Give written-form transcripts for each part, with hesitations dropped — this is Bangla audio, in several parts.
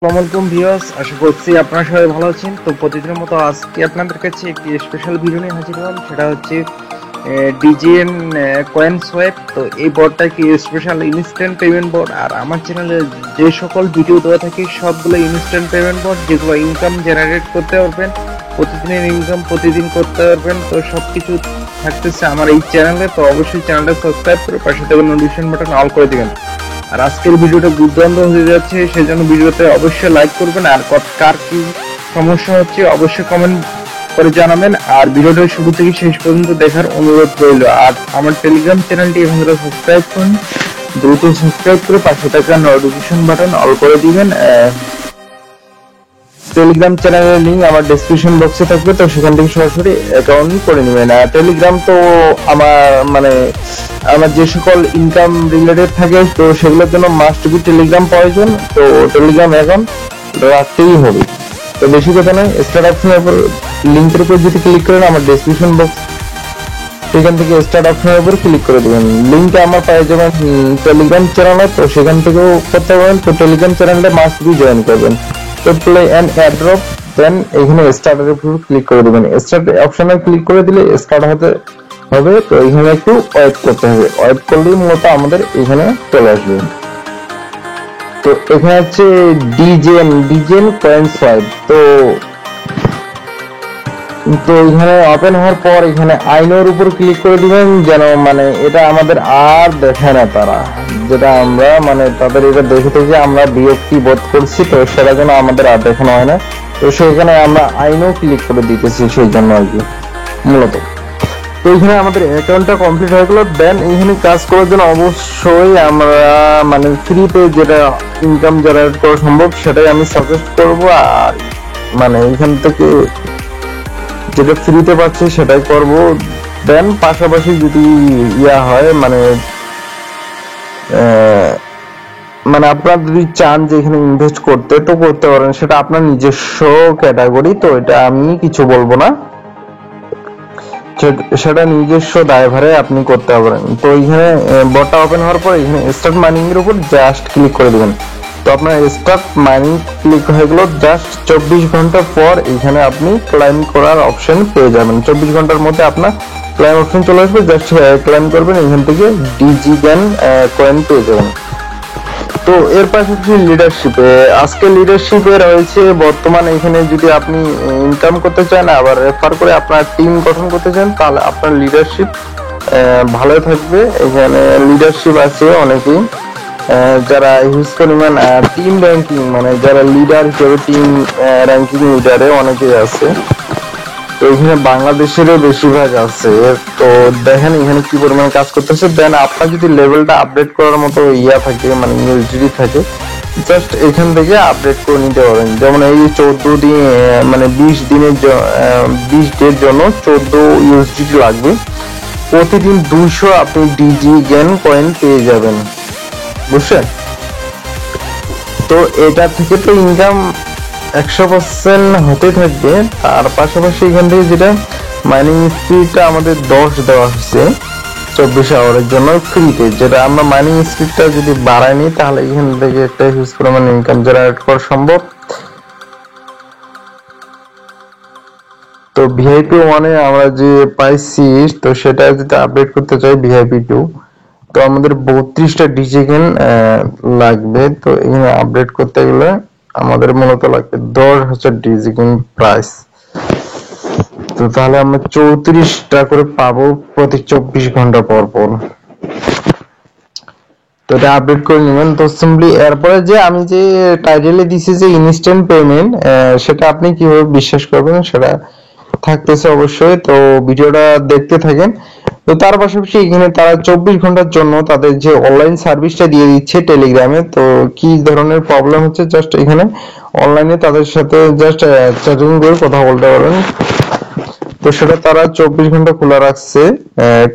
আসসালামু আলাইকুম ভিউয়ার্স, আশা করছি আপনারা সবাই ভালো আছেন। তো প্রতিদিনের মতো আজকে আপনাদের কাছে একটি স্পেশাল ভিডিও নিয়ে হাজির হলাম। সেটা হচ্ছে ডিজিএন কয়েন সোয়াপ। তো এই বোর্ডটা কি স্পেশাল ইনস্ট্যান্ট পেমেন্ট বোর্ড, আর আমার চ্যানেলে যে সকল ভিডিও দেওয়া থাকে সবগুলো ইনস্ট্যান্ট পেমেন্ট বোর্ড, যেগুলো ইনকাম জেনারেট করতে পারবেন, প্রতিদিনের ইনকাম প্রতিদিন করতে পারবেন। তো সবকিছু থাকতেছে আমার এই চ্যানেলে। তো অবশ্যই চ্যানেলটা সাবস্ক্রাইব করে পাশে থাকা নোটিফিকেশন বাটন অল করে দিবেন। আর আজকের ভিডিওটা দুর্দান্ত হয়ে যাচ্ছে, সেজন্য ভিডিওতে অবশ্যই লাইক করবেন। আর কার কি সমস্যা হচ্ছে অবশ্যই কমেন্ট করে জানাবেন। আর ভিডিওটা শুরু থেকে শেষ পর্যন্ত দেখার অনুরোধ রইল। আর আমার টেলিগ্রাম চ্যানেলটি এখন সাবস্ক্রাইব করুন, দ্রুত সাবস্ক্রাইব করে পাশে থাকা নোটিফিকেশন বাটন অল করে দিবেন। টেলিগ্রাম চ্যানেলের লিংক আমার ডেসক্রিপশন বক্সে থাকবে, তো সেখান থেকে সরাসরি অ্যাকাউন্ট করে নেবেন। আর টেলিগ্রাম তো আমার আমার যে সকল ইনকাম রিলেটেড থাকে, তো সেগুলোর জন্য মাস্ট বি টেলিগ্রাম প্রয়োজন। তো টেলিগ্রাম অ্যাকাউন্ট রাখতেই হবে। তো বেশি কথা নয়, স্টার্ট অপশনের উপর লিঙ্কের উপর যদি ক্লিক করেন আমার ডেসক্রিপশন বক্স, সেখান থেকে স্টার্ট অপশনের উপর ক্লিক করে দেবেন। লিঙ্কটা আমার পায়ে যাবেন টেলিগ্রাম চ্যানেলে, তো সেখান থেকেও করতে পারেন। তো টেলিগ্রাম চ্যানেলে মাস্ট বি জয়েন করবেন। তো প্লে এন্ড এয়ারড্রপ, দেন এখানে স্টার্টের উপর ক্লিক করে দেবেন। স্টার্ট অপশনে ক্লিক করে দিলে স্টার্ট হতে হবে। তো এখানে একটু ওয়েট করতে হবে, ওয়েট করলেই মূলত আমাদের এখানে চলে আসবে। তো এখানে হচ্ছে ডিজেন কয়েন সোয়াইপ। তো তো এখানে ওপেন হওয়ার পর এখানে আইনোর উপর ক্লিক করে দিবেন, যেন এটা আমাদের আর দেখে না তারা, যেটা আমরা তাদের এটা দেখে থেকে আমরা বিরক্তি বোধ করছি, তো সেটা যেন আমাদের আর দেখানো হয় না। তো সেখানে আমরা আইনও ক্লিক করে দিতেছি সেই জন্য আর কি মূলত। তো এখানে আমাদের অ্যাকাউন্টটা কমপ্লিট হয়ে গেল। দেন এখানে কাজ করার জন্য অবশ্যই আমরা ফ্রিতে যেটা ইনকাম জেনারেট করা সম্ভব সেটাই আমি সাজেস্ট করব। আর এখান থেকে যেটা ফ্রিতে পাচ্ছি সেটাই করব। দেন পাশাপাশি যদি ইয়া হয় আপনারা যদি চান যে এখানে ইনভেস্ট করতে, তো করতে পারেন, সেটা আপনার নিজস্ব ক্যাটাগরি। তো এটা আমি কিছু বলবো না, সেটা নিজস্ব দায়ভারে আপনি করতে পারেন। তো এখানে বটটা ওপেন হওয়ার পর এখানে স্টার্ট মাইনিং এর উপর জাস্ট ক্লিক করে দিবেন। তো আপনার স্টার্ট মাইনিং ক্লিক হয়ে গেল। জাস্ট 24 ঘন্টা পর এখানে আপনি ক্লাইম করার অপশন পেয়ে যাবেন। 24 ঘন্টার মধ্যে আপনার ক্লাইম অপশন চলে আসবে, জাস্ট ক্লাইম করবেন, এখান থেকে ডিজিগ্যান কয়েন পেয়ে যাবেন। তো এর পাশাপাশি লিডারশিপে, আজকে লিডারশিপে রয়েছে বর্তমানে এখানে যদি আপনি ইনকাম করতে চান আবার রেফার করে আপনার টিম গঠন করতে চান, তাহলে আপনার লিডারশিপ ভালো থাকবে। এখানে লিডারশিপ আছে অনেকেই, যারা হিউজ পরিমাণ টিম র্যাঙ্কিং যারা লিডার হিসেবে টিম র্যাঙ্কিং লিডারে অনেকেই আছে। তো এখানে বাংলাদেশেরও বেশিরভাগ আছে। তো দেখেন এখানে কি পরিমাণ কাজ করতেছে। দেন আপনার যদি লেভেলটা আপডেট করার মতো ইয়া থাকে ইউএসডি থাকে, জাস্ট এখান থেকে আপডেট করে নিতে পারেন। যেমন এই 14 দিন 20 দিনের 20 ডের জন্য 14 ইউএসডি লাগবে। প্রতিদিন 200 আপনি ডিজি গ্যান কয়েন পেয়ে যাবেন, বুঝছেন? তো এটা থেকে তো ইনকাম 100% হতে থাকবে। তার পাশাপাশি এখান থেকে যেটা মাইনিং স্পিডটা আমাদের 10 দেওয়া হয়েছে 24 আওয়ারের জন্য ফ্রিতে, যেটা আমরা মাইনিং স্পিডটা যদি বাড়াই নিই তাহলে এখান থেকে একটা হিউজ পরিমাণ ইনকাম জেনারেট করা সম্ভব। তো ভিআইপি 1 এ আমরা যে পাইছি, তো সেটা যদি আপডেট করতে চাই ভিআইপি 2, তো আমাদের 32টা ডিজিগেন লাগবে। তো এখানে আপডেট করতে গেলে আমাদের মূলত লাগবে 10,000 ডিজিগেন প্রাইস। তো তাহলে আমরা 34টা করে পাবো প্রতি 24 ঘন্টা পর পর। তো এটা আপডেট করে নেবেন। তো সিম্পলি এরপরে যে আমি যে টাইটেলে দিছি যে ইনস্ট্যান্ট পেমেন্ট, সেটা আপনি কিভাবে বিশ্বাস করবেন সেটা থাকতেছে অবশ্যই। তো ভিডিওটা দেখতে থাকেন। তো তার পাশাপাশি এখানে তারা 24 ঘন্টার জন্য তাদের যে অনলাইন সার্ভিসটা দিয়ে দিচ্ছে টেলিগ্রামে। তো কি ধরনের প্রবলেম হচ্ছে, জাস্ট এখানে অনলাইনে তাদের সাথে জাস্ট চ্যাটিং করে কথা বলতে পারেন। তো সেটা তারা 24 ঘন্টা খোলা রাখছে,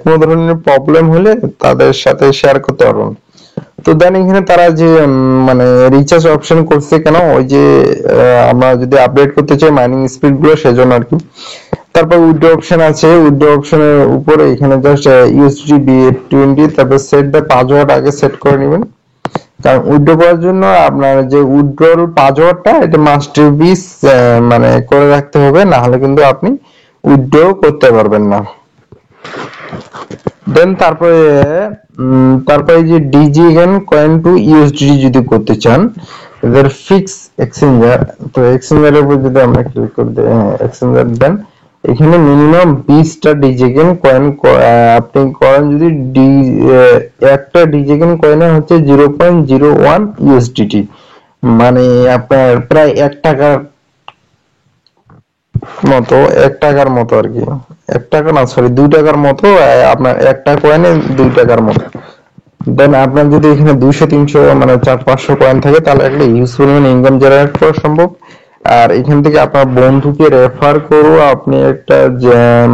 কোনো ধরনের প্রবলেম হলে তাদের সাথে শেয়ার করতে পারবেন। তো দেন এখানে তারা যে রিচার্জ অপশন করছে কেন, ওই যে আমরা যদি আপডেট করতে চাই মাইনিং স্পিড গুলো সেজন্য আর কি। তারপর উইথড্র অপশন আছে, উইথড্র অপশনের উপরে এখানে জাস্ট ইউএসডি BF20, তারপর সেট দ্য পাসওয়ার্ড আগে সেট করে নেবেন। কারণ উইথড্র করার জন্য আপনার যে উইথড্রল পাসওয়ার্ডটা এটা মাস্ট বি মানে করে রাখতে হবে, না হলে কিন্তু আপনি উইথড্র করতে পারবেন না। দেন তারপরে যে ডিজিএন কয়েন টু ইউএসডিটি যদি করতে চান, এদের ফিক্স এক্সচেঞ্জার, তো এক্সচেঞ্জারের উপর যদি আমরা ক্লিক করে এক্সচেঞ্জার দেন, এখানে মিনিমাম 20টা ডিজিএন কয়েন আপনি করেন যদি একটা ডিজিএন কয়েনে হচ্ছে 0.01 ইউএসডিটি, মানে আপনার প্রায় 1 টাকার মতো, 1 টাকার মতো আর কি, 1 টাকা না সরি 2 টাকার মতো, আপনার একটা কয়েনে 2 টাকার মতো। দেন আপনার যদি এখানে 200 300 মানে 400 500 কয়েন থাকে তাহলে একটা ইউজফুল ইনকাম জেনারেট করা সম্ভব। আর এখান থেকে আপনার বন্ধুকে রেফার করো, আপনি একটা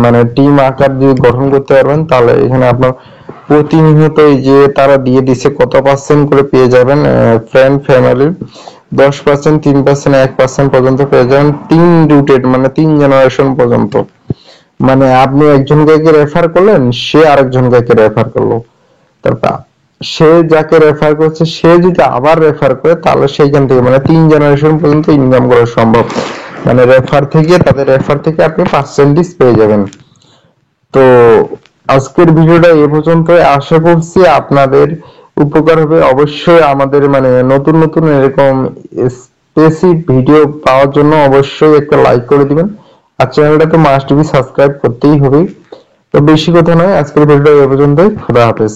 মানে টিম আকার যদি গঠন করতে পারবেন, তাহলে এখানে আপনার প্রতিনিয়ত এই যে তারা দিয়ে দিচ্ছে কত পার্সেন্ট করে পেয়ে যাবেন, ফ্রেন্ড ফ্যামিলির 10%, 3%, 1% পর্যন্ত পেয়ে যাবেন, 3 রুটেড মানে 3 জেনারেশন পর্যন্ত। মানে আপনি একজনকে রেফার করলেন, সে আরেকজনকে রেফার করলো, তারপর সে যাকে রেফার করছে সে যদি আবার রেফার করে, তাহলে সেইখান থেকে মানে 3 জেনারেশন পর্যন্ত ইনকাম করা সম্ভব। মানে তাদের রেফার থেকে আপনি পার্সেন্টেজ পেয়ে যাবেন। তো আজকের ভিডিওটা এ পর্যন্ত, আশা করছি আপনাদের উপকার হবে। অবশ্যই আমাদের মানে নতুন নতুন এরকম স্পেসিফিক ভিডিও পাওয়ার জন্য অবশ্যই একটা লাইক করে দিবেন, আর চ্যানেলটা তো মাস্ট বি সাবস্ক্রাইব করতেই হবে। তো বেশি কথা নয়, আজকের ভিডিওটা এ পর্যন্তই। খোদা হাফেজ।